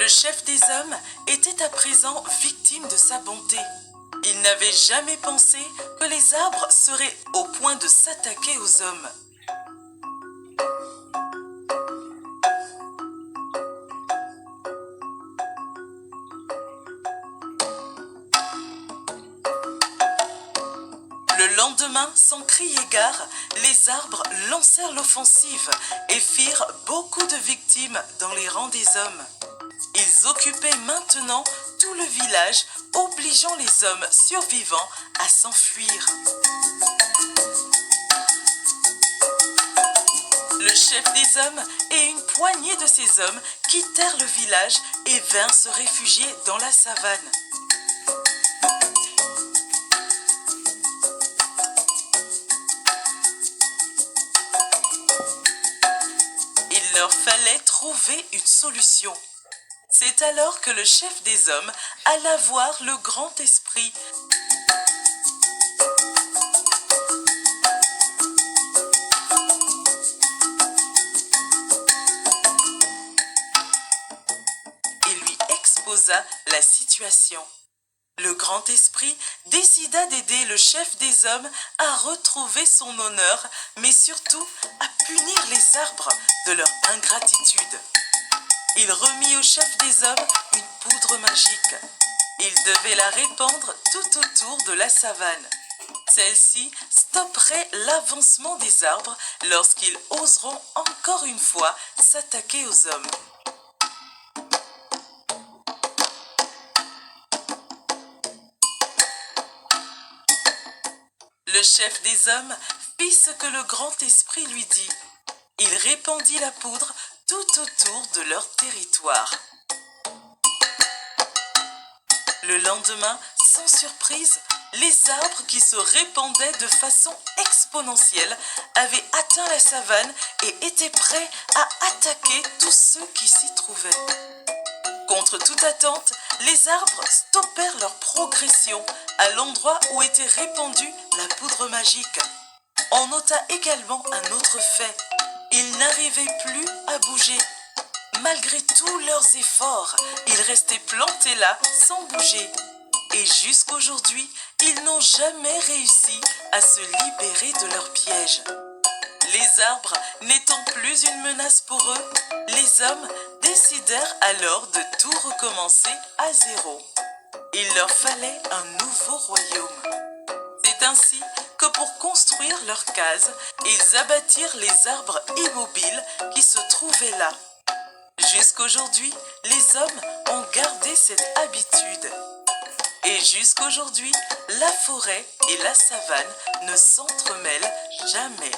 Le chef des hommes était à présent victime de sa bonté. Il n'avait jamais pensé que les arbres seraient au point de s'attaquer aux hommes. Le lendemain, sans crier gare, les arbres lancèrent l'offensive et firent beaucoup de victimes dans les rangs des hommes. Ils occupaient maintenant tout le village, obligeant les hommes survivants à s'enfuir. Le chef des hommes et une poignée de ses hommes quittèrent le village et vinrent se réfugier dans la savane. Il leur fallait trouver une solution. C'est alors que le chef des hommes alla voir le grand esprit. Et lui exposa la situation. Le grand esprit décida d'aider le chef des hommes à retrouver son honneur, mais surtout à punir les arbres de leur ingratitude. Il remit au chef des hommes une poudre magique. Il devait la répandre tout autour de la savane. Celle-ci stopperait l'avancement des arbres lorsqu'ils oseront encore une fois s'attaquer aux hommes. Le chef des hommes fit ce que le grand esprit lui dit. Il répandit la poudre tout autour de leur territoire. Le lendemain, sans surprise, les arbres qui se répandaient de façon exponentielle avaient atteint la savane et étaient prêts à attaquer tous ceux qui s'y trouvaient. Contre toute attente, les arbres stoppèrent leur progression à l'endroit où était répandue la poudre magique. On nota également un autre fait. Ils n'arrivaient plus à bouger. Malgré tous leurs efforts, ils restaient plantés là sans bouger. Et jusqu'aujourd'hui, ils n'ont jamais réussi à se libérer de leur piège. Les arbres n'étant plus une menace pour eux, les hommes décidèrent alors de tout recommencer à zéro. Il leur fallait un nouveau royaume. C'est ainsi que pour construire leur case, ils abattirent les arbres immobiles qui se trouvaient là. Jusqu'aujourd'hui, les hommes ont gardé cette habitude. Et jusqu'aujourd'hui, la forêt et la savane ne s'entremêlent jamais.